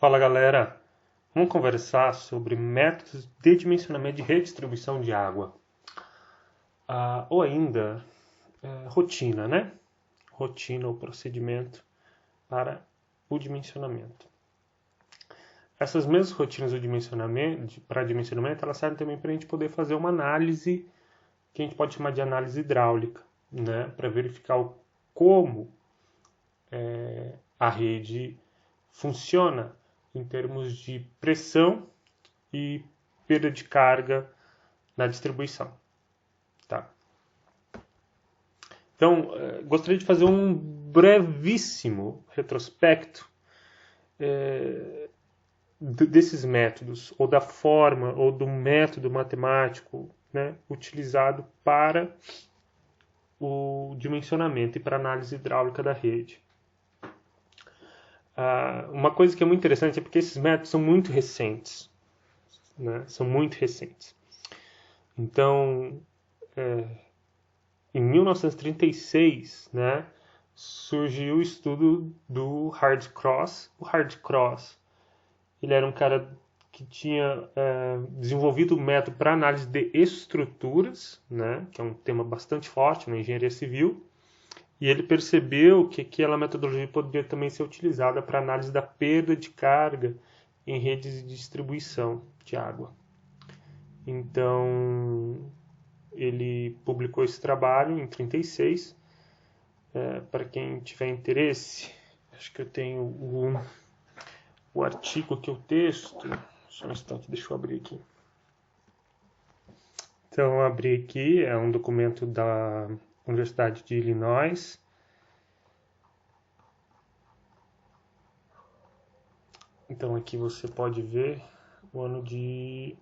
Fala galera, vamos conversar sobre métodos de dimensionamento de redistribuição de água. Ou ainda, rotina, né? Rotina ou procedimento para o dimensionamento. Essas mesmas rotinas do dimensionamento, para dimensionamento, elas servem também para a gente poder fazer uma análise que a gente pode chamar de análise hidráulica, né? Para verificar como a rede funciona em termos de pressão e perda de carga na distribuição. Tá? Então, gostaria de fazer um brevíssimo retrospecto desses métodos, ou da forma, ou do método matemático, né, utilizado para o dimensionamento e para a análise hidráulica da rede. Uma coisa que é muito interessante é porque esses métodos são muito recentes. Né? São muito recentes. Então, em 1936, né, surgiu o estudo do Hard-Cross. O Hard-Cross, ele era um cara que tinha desenvolvido um método para análise de estruturas, né, que é um tema bastante forte na engenharia civil, e ele percebeu que aquela metodologia poderia também ser utilizada para análise da perda de carga em redes de distribuição de água. Então, ele publicou esse trabalho em 1936. Para quem tiver interesse, acho que eu tenho o artigo aqui, o texto. Só um instante, deixa eu abrir aqui. Então, eu abri aqui, é um documento da Universidade de Illinois. Então, aqui você pode ver o ano de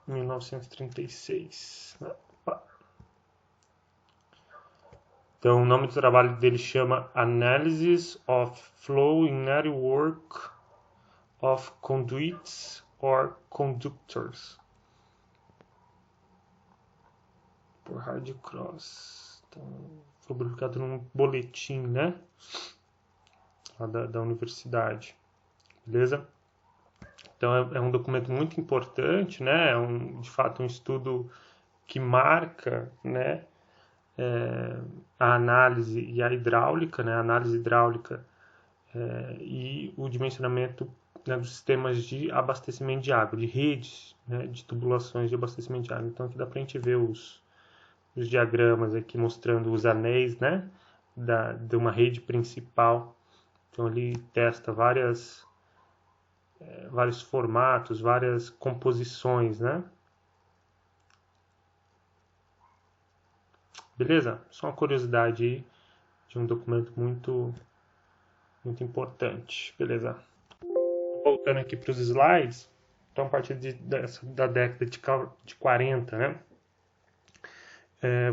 1936. Então, o nome do trabalho dele chama Analysis of Flow in Network of Conduits or Conductors, por Hard-Cross. Então, foi publicado num boletim, né, da universidade. Beleza? Então, é um documento muito importante, né, de fato um estudo que marca, né, a análise e a hidráulica, né, a análise hidráulica e o dimensionamento, né, dos sistemas de abastecimento de água, de redes, né, de tubulações de abastecimento de água. Então aqui dá para a gente ver os diagramas aqui mostrando os anéis, né, de uma rede principal. Então ele testa vários formatos, várias composições, né? Beleza? Só uma curiosidade aí de um documento muito importante. Beleza? Voltando aqui para os slides, então a partir da década de 40, né?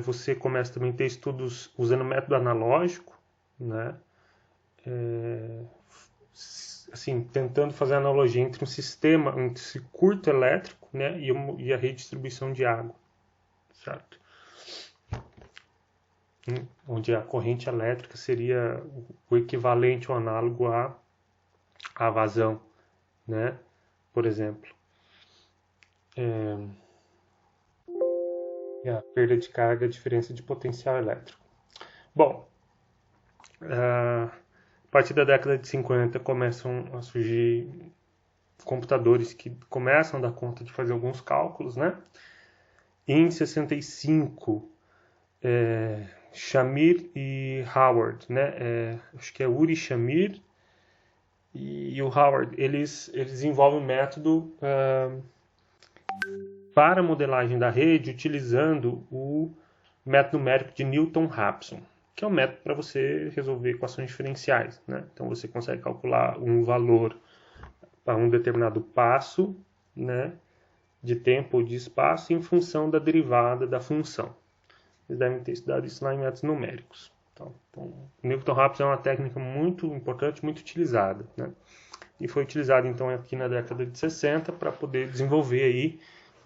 Você começa também a ter estudos usando método analógico, né? Assim, tentando fazer analogia entre um circuito elétrico, né, e a redistribuição de água, certo? Onde a corrente elétrica seria o equivalente ou análogo à vazão, né? Por exemplo. E a perda de carga, a diferença de potencial elétrico. Bom, a partir da década de 50 começam a surgir computadores que começam a dar conta de fazer alguns cálculos, né? Em 65, Shamir e Howard, né? Acho que é Uri Shamir e o Howard, eles desenvolvem um método para modelagem da rede utilizando o método numérico de Newton-Raphson, que é um método para você resolver equações diferenciais, né? Então você consegue calcular um valor para um determinado passo, né, de tempo ou de espaço em função da derivada da função. Vocês devem ter estudado isso lá em métodos numéricos. Então, Newton-Raphson é uma técnica muito importante, muito utilizada, né? E foi utilizada então aqui na década de 60 para poder desenvolver aí,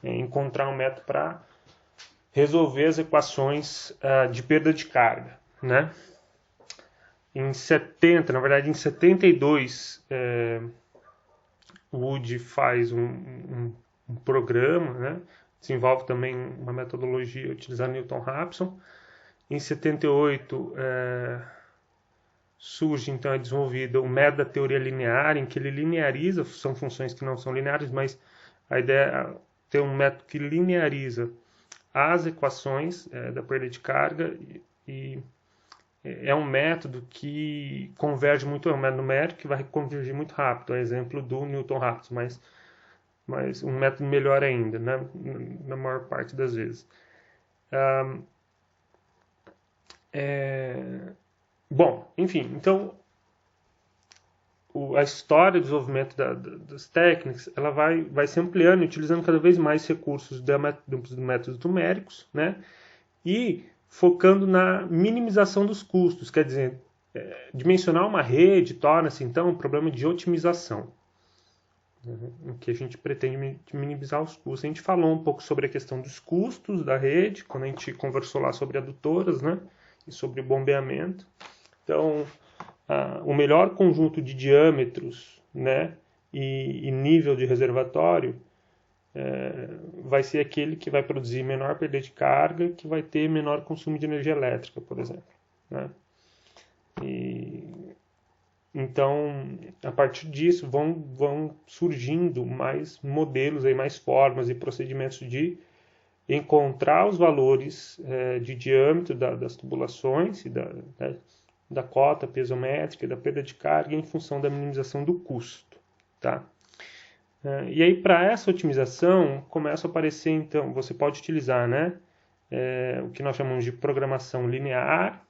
encontrar um método para resolver as equações de perda de carga, né? Em 70, na verdade em 72, o Wood faz um programa, né? Desenvolve também uma metodologia utilizando Newton-Raphson. Em 78 surge, então, é desenvolvido o método da teoria linear, em que ele lineariza, são funções que não são lineares, mas a ideia é ter um método que lineariza as equações da perda de carga e é um método que converge muito, é um método numérico que vai convergir muito rápido, é exemplo do Newton-Raphson, mas um método melhor ainda, né? Na maior parte das vezes. Bom, enfim, então a história do desenvolvimento das técnicas ela vai se ampliando, utilizando cada vez mais recursos dos métodos numéricos, né? E focando na minimização dos custos, quer dizer, dimensionar uma rede torna-se então um problema de otimização, em que a gente pretende minimizar os custos. A gente falou um pouco sobre a questão dos custos da rede, quando a gente conversou lá sobre adutoras, né? E sobre bombeamento. Então, o melhor conjunto de diâmetros, né, e nível de reservatório vai ser aquele que vai produzir menor perda de carga, que vai ter menor consumo de energia elétrica, por exemplo, né? Então, a partir disso, vão surgindo mais modelos, mais formas e procedimentos de encontrar os valores de diâmetro das tubulações e da cota pesométrica, da perda de carga em função da minimização do custo. Tá? E aí, para essa otimização, começa a aparecer, então, você pode utilizar, né, o que nós chamamos de programação linear,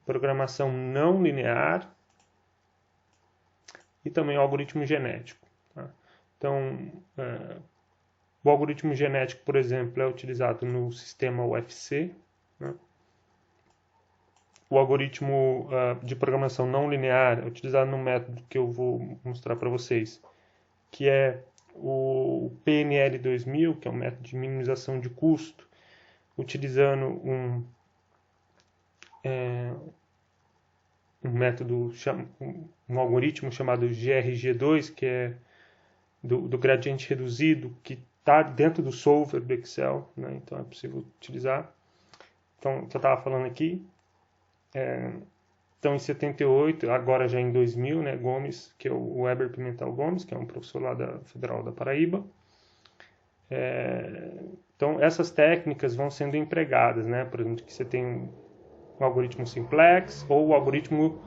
programação não linear e também o algoritmo genético. Tá? Então, o algoritmo genético, por exemplo, é utilizado no sistema UFC, né? O algoritmo de programação não linear é utilizado no método que eu vou mostrar para vocês, que é o PNL 2000, que é um método de minimização de custo, utilizando um algoritmo chamado GRG2, que é do gradiente reduzido, que está dentro do solver do Excel, né? Então é possível utilizar. Então, o que eu estava falando aqui, então em 78, agora já em 2000, né, Gomes, que é o Weber Pimentel Gomes, que é um professor lá da Federal da Paraíba. Então essas técnicas vão sendo empregadas, né? Por exemplo, que você tem um algoritmo simplex ou o algoritmo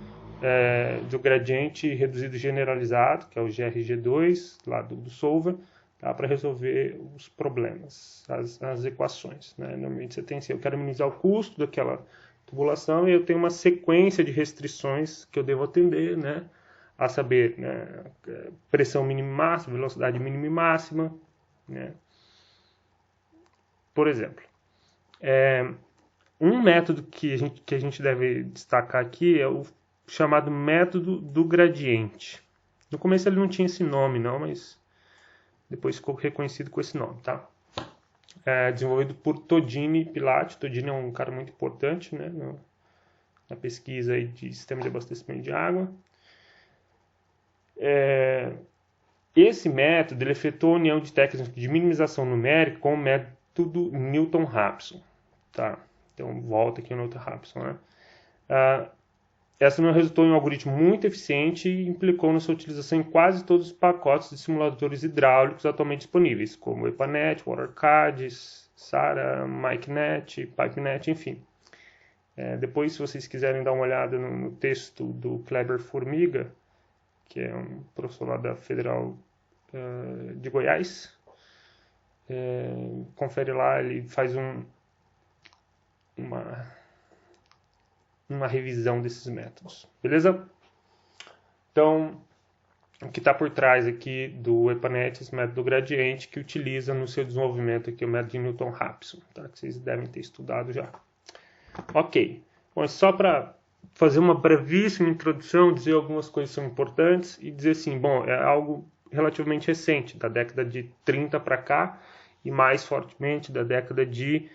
do gradiente reduzido generalizado, que é o GRG2, lá do solver, tá? Para resolver os problemas, as equações, né? Normalmente você tem assim, eu quero minimizar o custo daquela tubulação e eu tenho uma sequência de restrições que eu devo atender, né? A saber, né, pressão mínima e máxima, velocidade mínima e máxima, né? Por exemplo, um método que a gente deve destacar aqui é o chamado método do gradiente. No começo ele não tinha esse nome, não, mas depois ficou reconhecido com esse nome, tá? Desenvolvido por Todini Pilati. Todini é um cara muito importante, né, na pesquisa aí de sistema de abastecimento de água. Esse método ele efetuou a união de técnicas de minimização numérica com o método Newton-Raphson. Tá? Então, volta aqui no Newton-Raphson. Né? Essa não resultou em um algoritmo muito eficiente e implicou na sua utilização em quase todos os pacotes de simuladores hidráulicos atualmente disponíveis, como EPANET, WaterCAD, SARA, MikeNet, PipeNet, enfim. Depois, se vocês quiserem dar uma olhada no texto do Kleber Formiga, que é um professor lá da Federal de Goiás, confere lá, ele faz uma revisão desses métodos, beleza? Então, o que está por trás aqui do EPANET, esse método gradiente, que utiliza no seu desenvolvimento aqui o método de Newton-Raphson, tá? Que vocês devem ter estudado já. Ok, bom, só para fazer uma brevíssima introdução, dizer algumas coisas que são importantes e dizer assim, bom, é algo relativamente recente, da década de 30 para cá e mais fortemente da década de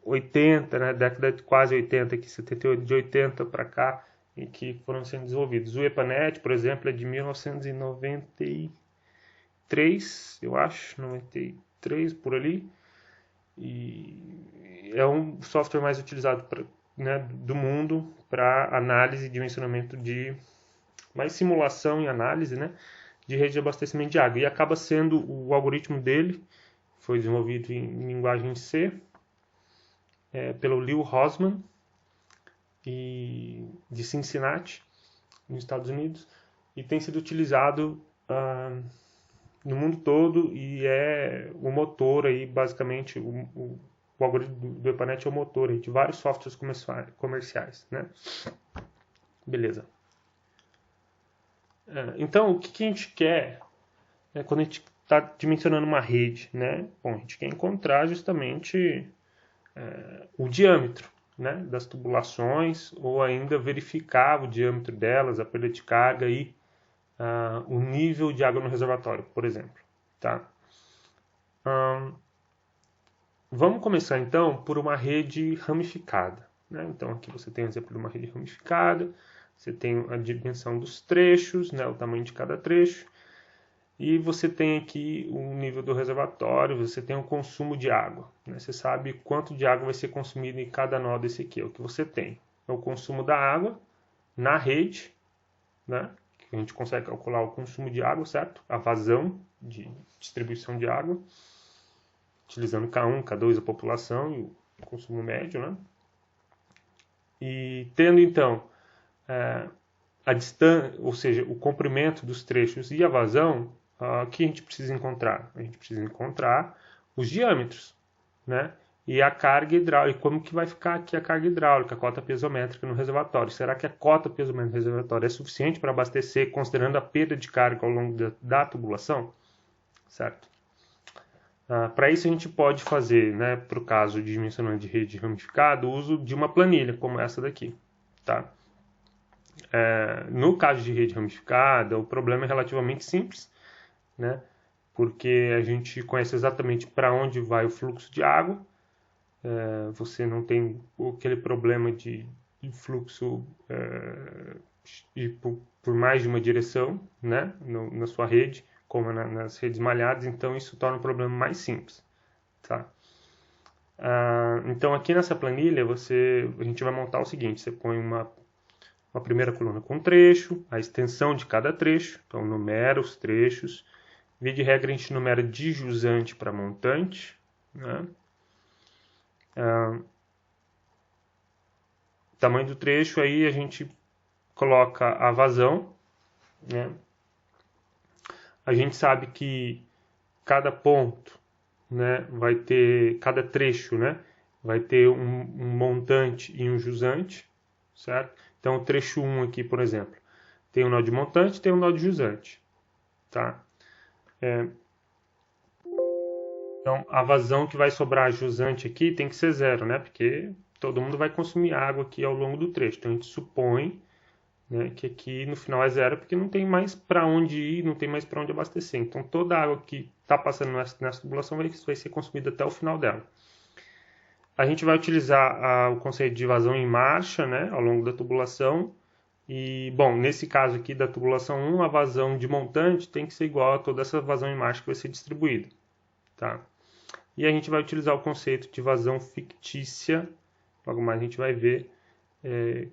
80, né, década de quase 80, aqui 78, de 80 para cá, e que foram sendo desenvolvidos. O EPANET, por exemplo, é de 1993, eu acho, 93 por ali, e é um software mais utilizado do mundo para análise e dimensionamento de mais simulação e análise, né, de rede de abastecimento de água. E acaba sendo o algoritmo dele, foi desenvolvido em linguagem C, pelo Leo Hossmann, de Cincinnati, nos Estados Unidos, e tem sido utilizado no mundo todo, e é o motor aí, basicamente, o algoritmo do EPANET é o motor aí de vários softwares comerciais, né? Beleza. Então, o que a gente quer quando a gente está dimensionando uma rede, né? Bom, a gente quer encontrar justamente o diâmetro, né, das tubulações, ou ainda verificar o diâmetro delas, a perda de carga e o nível de água no reservatório, por exemplo. Tá? Vamos começar então por uma rede ramificada. Né? Então aqui você tem o exemplo de uma rede ramificada, você tem a dimensão dos trechos, né, o tamanho de cada trecho, e você tem aqui o nível do reservatório, você tem o consumo de água. Né? Você sabe quanto de água vai ser consumido em cada nó desse aqui. É o que você tem. É o consumo da água na rede, né? Que a gente consegue calcular o consumo de água, certo? A vazão de distribuição de água, utilizando K1, K2 a população e o consumo médio. Né? E tendo então a distância, ou seja, o comprimento dos trechos e a vazão, o que a gente precisa encontrar? A gente precisa encontrar os diâmetros, né? E a carga hidráulica. Como que vai ficar aqui a carga hidráulica, a cota piezométrica no reservatório? Será que a cota piezométrica no reservatório é suficiente para abastecer, considerando a perda de carga ao longo da tubulação? Certo? Para isso a gente pode fazer, né, para o caso de dimensionamento de rede ramificada, o uso de uma planilha como essa daqui, tá? No caso de rede ramificada, o problema é relativamente simples, né? Porque a gente conhece exatamente para onde vai o fluxo de água, você não tem aquele problema de fluxo por mais de uma direção, né? Na sua rede, como nas redes malhadas, então isso torna o problema mais simples. Tá? Então aqui nessa planilha a gente vai montar o seguinte, você põe uma primeira coluna com trecho, a extensão de cada trecho, então numera os trechos. Via de regra a gente numera de jusante para montante. Né? Tamanho do trecho, aí a gente coloca a vazão. Né? A gente sabe que cada ponto, né, vai ter, cada trecho, né, vai ter um montante e um jusante, certo? Então, o trecho 1 aqui, por exemplo, tem um nó de montante e tem um nó de jusante. Tá? Então, a vazão que vai sobrar jusante aqui tem que ser zero, né? Porque todo mundo vai consumir água aqui ao longo do trecho. Então, a gente supõe, né, que aqui no final é zero, porque não tem mais para onde ir, não tem mais para onde abastecer. Então, toda a água que está passando nessa tubulação vai ser consumida até o final dela. A gente vai utilizar o conceito de vazão em marcha, né, ao longo da tubulação. E, bom, nesse caso aqui da tubulação 1, a vazão de montante tem que ser igual a toda essa vazão em marcha que vai ser distribuída. Tá? E a gente vai utilizar o conceito de vazão fictícia. Logo mais a gente vai ver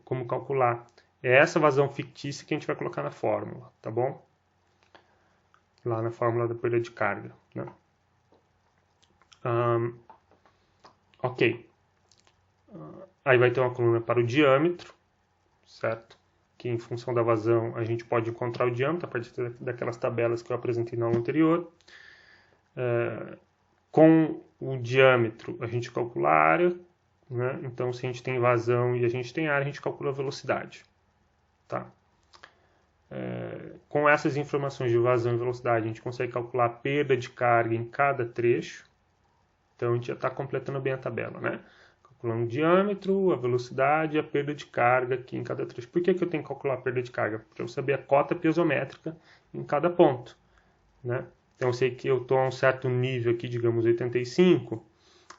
como calcular. É essa vazão fictícia que a gente vai colocar na fórmula, tá bom? Lá na fórmula da perda de carga. Né? Ok. Aí vai ter uma coluna para o diâmetro, certo? Que em função da vazão a gente pode encontrar o diâmetro a partir daquelas tabelas que eu apresentei na aula anterior. Com o diâmetro a gente calcula a área, né? Então se a gente tem vazão e a gente tem área, a gente calcula a velocidade. Tá? Com essas informações de vazão e velocidade, a gente consegue calcular a perda de carga em cada trecho. Então a gente já está completando bem a tabela, né? Calculando o diâmetro, a velocidade e a perda de carga aqui em cada trecho. Por que eu tenho que calcular a perda de carga? Para eu saber a cota piezométrica em cada ponto, né? Então eu sei que eu estou a um certo nível aqui, digamos 85,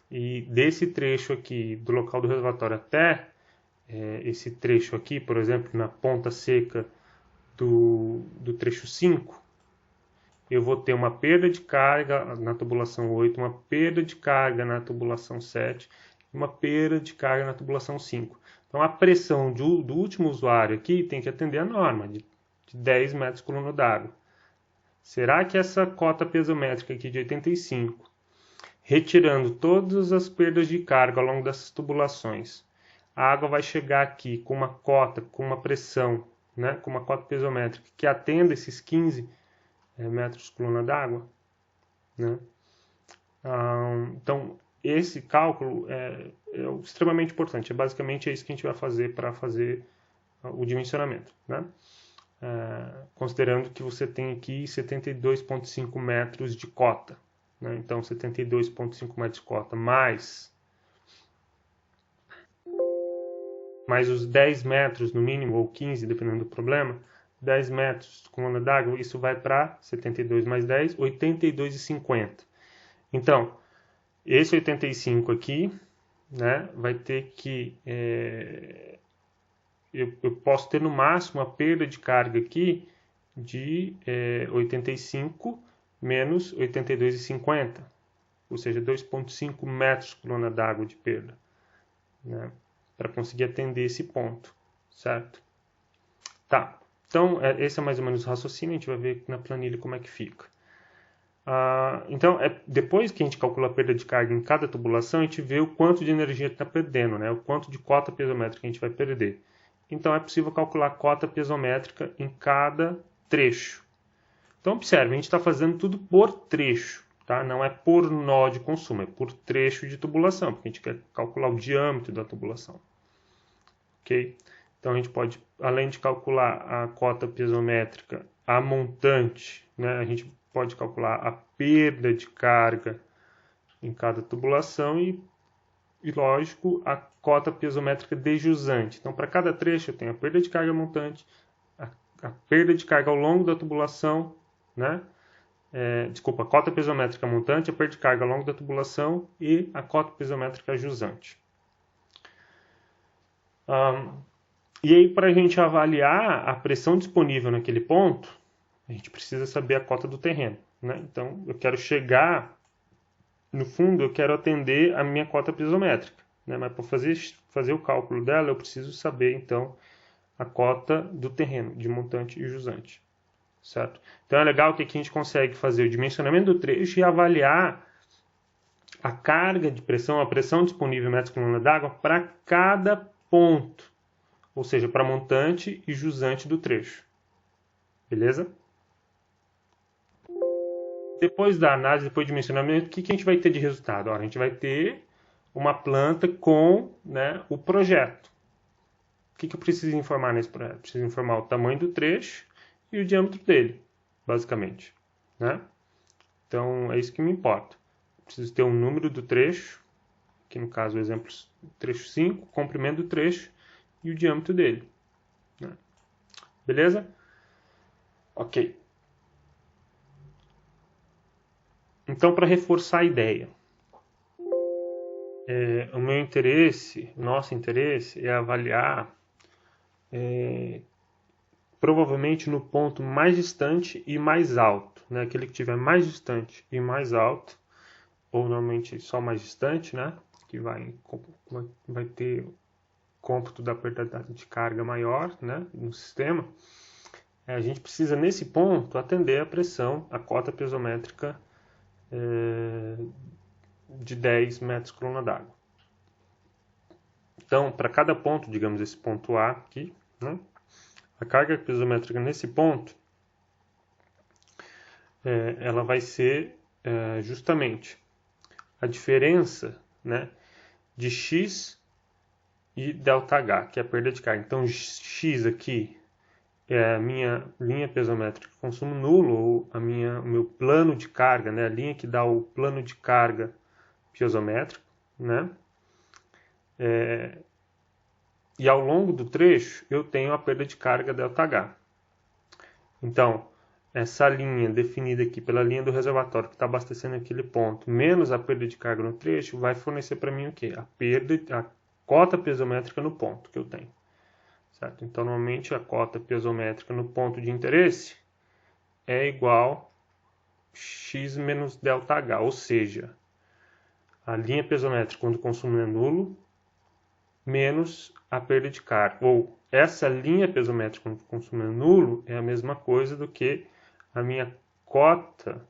e desse trecho aqui do local do reservatório até esse trecho aqui, por exemplo, na ponta seca do trecho 5, eu vou ter uma perda de carga na tubulação 8, uma perda de carga na tubulação 7 e uma perda de carga na tubulação 5. Então, a pressão do último usuário aqui tem que atender a norma de 10 metros por coluna d'água. Será que essa cota pesométrica aqui de 85, retirando todas as perdas de carga ao longo dessas tubulações, a água vai chegar aqui com uma cota, com uma pressão, né, com uma cota pesométrica que atenda esses 15 metros por coluna d'água, né? Então, esse cálculo é extremamente importante. Basicamente, é isso que a gente vai fazer para fazer o dimensionamento, né? Considerando que você tem aqui 72,5 metros de cota, né? Então, 72,5 metros de cota mais os 10 metros no mínimo, ou 15, dependendo do problema, 10 metros de coluna d'água, isso vai para 72 mais 10, 82,50. Então, esse 85 aqui, né, vai ter que... eu posso ter no máximo a perda de carga aqui de 85 menos 82,50, ou seja, 2,5 metros por coluna d'água de perda, né, para conseguir atender esse ponto, certo? Tá, então esse é mais ou menos o raciocínio, a gente vai ver na planilha como é que fica. Então, depois que a gente calcula a perda de carga em cada tubulação, a gente vê o quanto de energia está perdendo, né? O quanto de cota pesométrica a gente vai perder. Então, é possível calcular a cota pesométrica em cada trecho. Então, observe, a gente está fazendo tudo por trecho, tá? Não é por nó de consumo, é por trecho de tubulação, porque a gente quer calcular o diâmetro da tubulação. Ok? Então, a gente pode, além de calcular a cota pesométrica, a montante, né? A gente pode calcular a perda de carga em cada tubulação e lógico, a cota pesométrica de jusante. Então, para cada trecho, eu tenho a perda de carga montante, a perda de carga ao longo da tubulação, né? Desculpa, a cota pesométrica montante, a perda de carga ao longo da tubulação e a cota pesométrica jusante. E aí, para a gente avaliar a pressão disponível naquele ponto, a gente precisa saber a cota do terreno, né? Então, eu quero chegar, no fundo, eu quero atender a minha cota pesométrica, né? Mas para fazer o cálculo dela, eu preciso saber, então, a cota do terreno, de montante e jusante, certo? Então, é legal que aqui a gente consegue fazer o dimensionamento do trecho e avaliar a carga de pressão, a pressão disponível em metros por coluna d'água para cada ponto, ou seja, para montante e jusante do trecho. Beleza? Depois da análise, depois do dimensionamento, o que a gente vai ter de resultado? A gente vai ter uma planta com, né, o projeto. O que eu preciso informar nesse projeto? Preciso informar o tamanho do trecho e o diâmetro dele, basicamente, né? Então, é isso que me importa. Preciso ter um número do trecho, que no caso o exemplo trecho 5, o comprimento do trecho e o diâmetro dele, né? Beleza? Ok. Então, para reforçar a ideia, o meu interesse, nosso interesse é avaliar provavelmente no ponto mais distante e mais alto, né? Aquele que tiver mais distante e mais alto, ou normalmente só mais distante, né? Que vai ter cômputo da perda de carga maior, né? No sistema. A gente precisa nesse ponto atender a pressão, a cota pesométrica de 10 metros por coluna d'água. Então, para cada ponto, digamos esse ponto A aqui, né, a carga pesométrica nesse ponto, ela vai ser justamente a diferença, né, de X e ΔH, que é a perda de carga. Então, X aqui é a minha linha pesométrica de consumo nulo, ou o meu plano de carga, né, a linha que dá o plano de carga piezométrico, né? E ao longo do trecho eu tenho a perda de carga ΔH. Então, essa linha definida aqui pela linha do reservatório que está abastecendo aquele ponto, menos a perda de carga no trecho, vai fornecer para mim o quê? A cota piezométrica no ponto que eu tenho. Certo? Então, normalmente, a cota piezométrica no ponto de interesse é igual a x menos ΔH, ou seja, a linha piezométrica quando o consumo é nulo, menos a perda de carga. Ou essa linha piezométrica quando o consumo é nulo é a mesma coisa do que a minha cota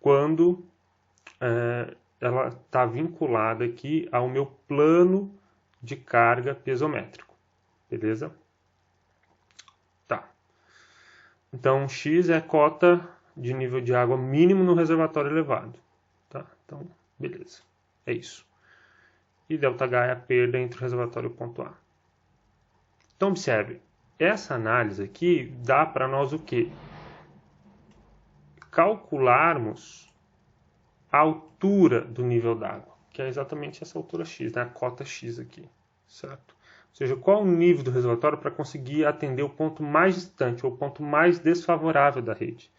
quando ela está vinculada aqui ao meu plano de carga piezométrico. Beleza? Tá. Então, x é a cota de nível de água mínimo no reservatório elevado. Tá? Então, beleza. É isso. E ΔH é a perda entre o reservatório e o ponto A. Então, observe. Essa análise aqui dá para nós o quê? Calcularmos a altura do nível d'água, que é exatamente essa altura x, né? A cota x aqui, certo? Ou seja, qual o nível do reservatório para conseguir atender o ponto mais distante, ou o ponto mais desfavorável da rede.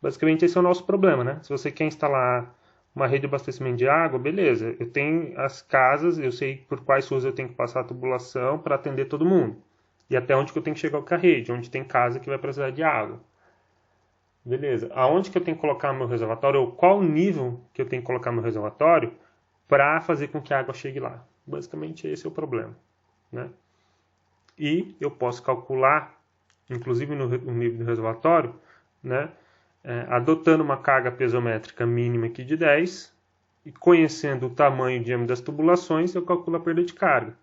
Basicamente, esse é o nosso problema, né? Se você quer instalar uma rede de abastecimento de água, beleza. Eu tenho as casas, eu sei por quais ruas eu tenho que passar a tubulação para atender todo mundo. E até onde que eu tenho que chegar com a rede, onde tem casa que vai precisar de água. Beleza. Aonde que eu tenho que colocar meu reservatório, ou qual nível que eu tenho que colocar meu reservatório para fazer com que a água chegue lá. Basicamente, esse é o problema, né? E eu posso calcular, inclusive no nível do reservatório, né, adotando uma carga piezométrica mínima aqui de 10 e conhecendo o tamanho e diâmetro das tubulações, eu calculo a perda de carga.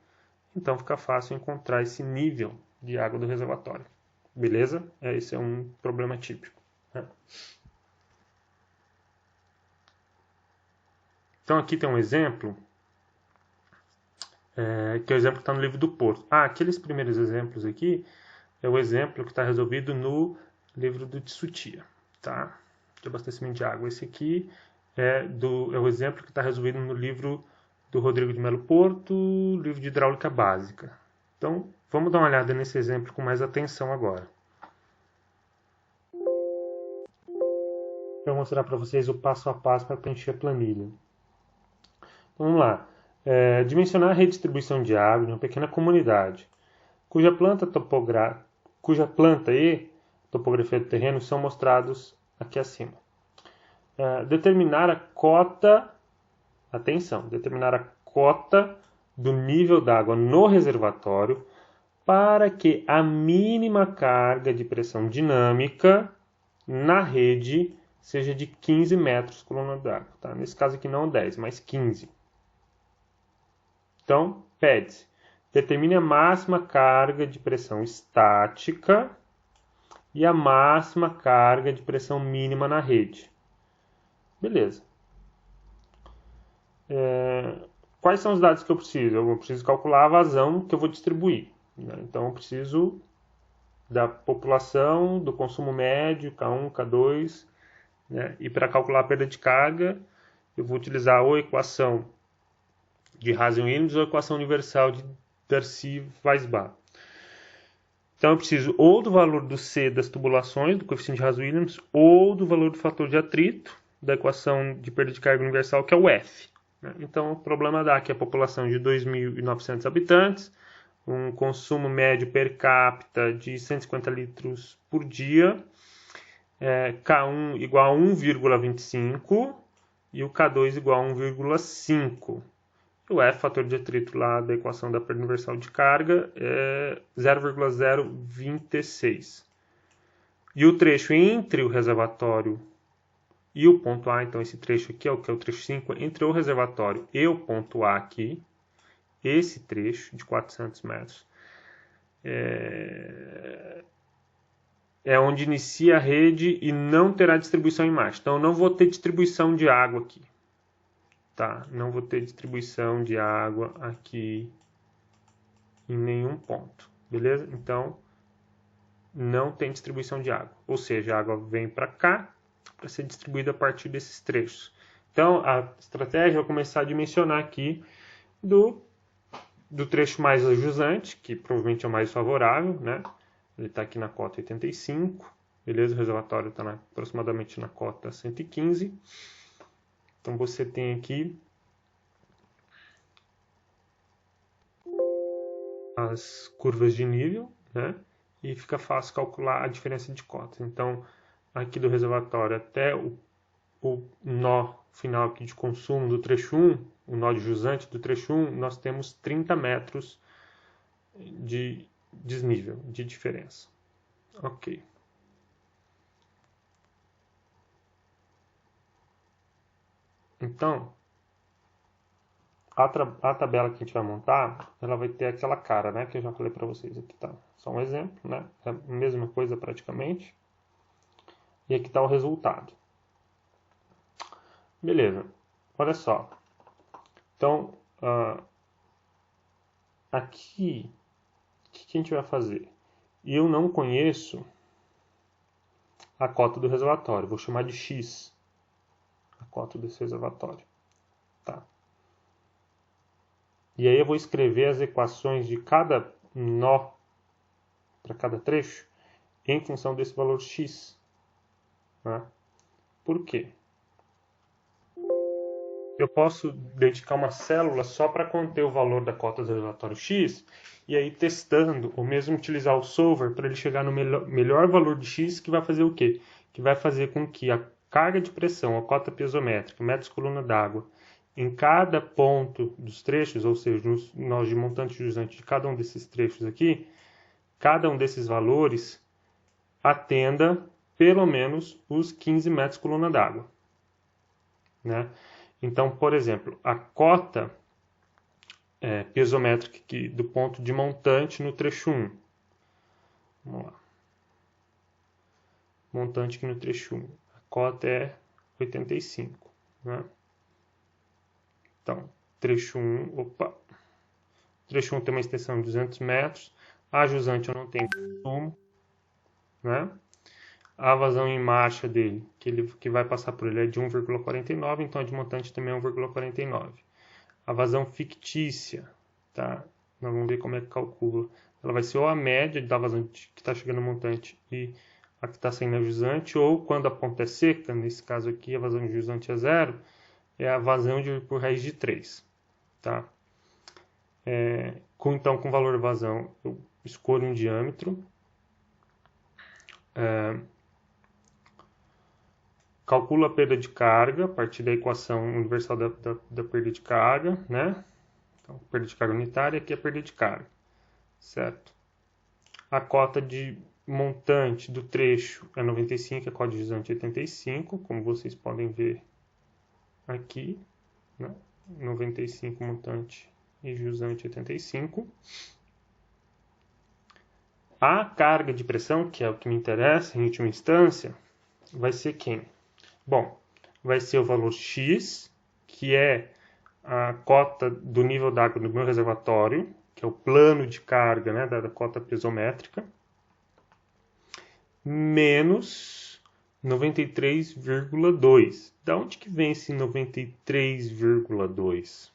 Então fica fácil encontrar esse nível de água do reservatório. Beleza? Esse é um problema típico. Então aqui tem um exemplo, que é o exemplo que está no livro do Porto. Aqueles primeiros exemplos aqui é o exemplo que está resolvido no livro do Tsuchiya, tá? De abastecimento de água. Esse aqui é o exemplo que está resolvido no livro do Rodrigo de Melo Porto, livro de hidráulica básica. Então, vamos dar uma olhada nesse exemplo com mais atenção agora. Eu vou mostrar para vocês o passo a passo para preencher a planilha. Vamos lá. Dimensionar a redistribuição de água de uma pequena comunidade, cuja planta e topografia do terreno são mostrados aqui acima. Determinar a cota, determinar a cota do nível d'água no reservatório para que a mínima carga de pressão dinâmica na rede seja de 15 metros por coluna d'água. Tá? Nesse caso aqui não 10, mas 15. Então, pede-se. Determine a máxima carga de pressão estática e a máxima carga de pressão mínima na rede. Beleza. Quais são os dados que eu preciso? Eu preciso calcular a vazão que eu vou distribuir. Né? Então, eu preciso da população, do consumo médio, K1, K2. Né? E para calcular a perda de carga, eu vou utilizar ou a equação de Hazen-Williams ou a equação universal de Darcy-Weisbach. Então, eu preciso ou do valor do C das tubulações, do coeficiente de Hazen-Williams, ou do valor do fator de atrito, da equação de perda de carga universal, que é o F. Então, o problema dá que a população de 2.900 habitantes, um consumo médio per capita de 150 litros por dia, K1 igual a 1,25 e o K2 igual a 1,5. O F, fator de atrito lá da equação da perda universal de carga, é 0,026. E o trecho entre o reservatório e o ponto A, então esse trecho aqui, que é o trecho 5, entre o reservatório e o ponto A aqui, esse trecho de 400 metros, é onde inicia a rede e não terá distribuição em marcha. Então, eu não vou ter distribuição de água aqui. Tá? Não vou ter distribuição de água aqui em nenhum ponto. Beleza? Então, não tem distribuição de água. Ou seja, a água vem para cá para ser distribuída a partir desses trechos. Então, a estratégia é começar a dimensionar aqui do trecho mais ajusante, que provavelmente é o mais favorável, né? Ele está aqui na cota 85, beleza? O reservatório está aproximadamente na cota 115. Então, você tem aqui as curvas de nível, né? E fica fácil calcular a diferença de cotas. Então, aqui do reservatório até o nó final aqui de consumo do trecho 1, o nó de jusante do trecho 1, nós temos 30 metros de desnível, de diferença. Ok. Então, a tabela que a gente vai montar, ela vai ter aquela cara, né? Que eu já falei para vocês. Aqui tá só um exemplo, né? É a mesma coisa praticamente. E aqui está o resultado. Beleza. Olha só. Então, aqui, o que a gente vai fazer? Eu não conheço a cota do reservatório. Vou chamar de X a cota desse reservatório. Tá? E aí eu vou escrever as equações de cada nó para cada trecho em função desse valor X. Né? Por quê? Eu posso dedicar uma célula só para conter o valor da cota do reservatório X e aí testando, ou mesmo utilizar o solver para ele chegar no melhor valor de X, que vai fazer o quê? Que vai fazer com que a carga de pressão, a cota piezométrica, metros coluna d'água, em cada ponto dos trechos, ou seja, nos nós de montante e jusante de cada um desses trechos aqui, cada um desses valores atenda pelo menos os 15 metros coluna d'água. Né? Então, por exemplo, a cota piezométrica aqui do ponto de montante no trecho 1. Vamos lá. Montante aqui no trecho 1. A cota é 85. Né? Então, trecho 1, opa. Trecho 1 tem uma extensão de 200 metros. A jusante eu não tenho consumo. Né? A vazão em marcha dele, que vai passar por ele, é de 1,49, então a de montante também é 1,49. A vazão fictícia, tá? Nós vamos ver como é que calcula. Ela vai ser ou a média da vazão que está chegando no montante e a que está saindo na jusante, ou quando a ponta é seca, nesse caso aqui a vazão de jusante é 0, é a vazão por raiz de 3. Tá? Então, com valor de vazão, eu escolho um diâmetro. Calculo a perda de carga a partir da equação universal da perda de carga, né? Então, perda de carga unitária, aqui é a perda de carga, certo? A cota de montante do trecho é 95, a cota de jusante é 85, como vocês podem ver aqui, né? 95 montante e jusante 85. A carga de pressão, que é o que me interessa em última instância, vai ser quem? Bom, vai ser o valor X, que é a cota do nível d'água do meu reservatório, que é o plano de carga, né, da cota piezométrica, menos 93,2. Da onde que vem esse 93,2?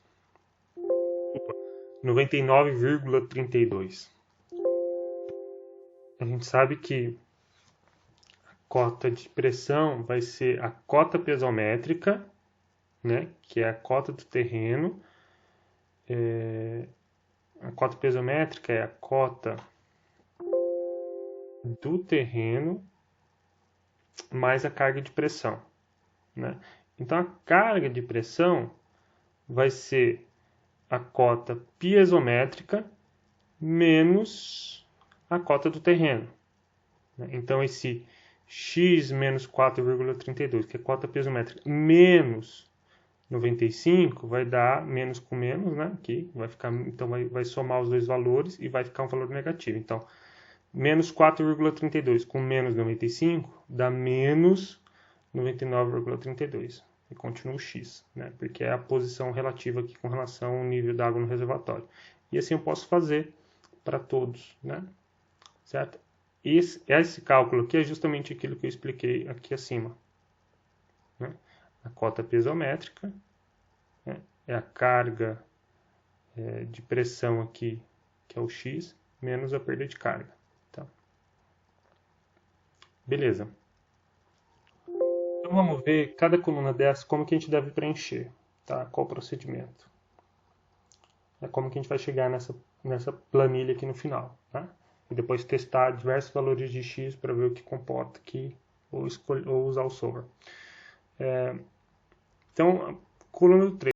99,32. A gente sabe que cota de pressão vai ser a cota piezométrica, né, que é a cota do terreno. A cota piezométrica é a cota do terreno mais a carga de pressão. Né? Então, a carga de pressão vai ser a cota piezométrica menos a cota do terreno. Né? Então, esse x menos 4,32, que é a cota piezométrica, menos 95, vai dar menos com menos, né? Aqui vai ficar, então vai somar os dois valores e vai ficar um valor negativo. Então, menos 4,32 com menos 95 dá menos 99,32. E continua o x, né? Porque é a posição relativa aqui com relação ao nível da água no reservatório. E assim eu posso fazer para todos, né? Certo? Esse cálculo aqui é justamente aquilo que eu expliquei aqui acima. Né? A cota piezométrica, né? É a carga de pressão aqui, que é o x, menos a perda de carga. Tá? Beleza. Então vamos ver cada coluna dessa, como que a gente deve preencher. Tá? Qual o procedimento? é como que a gente vai chegar nessa planilha aqui no final, né? E depois testar diversos valores de x para ver o que comporta aqui, ou usar o solver. Então, coluna do 3.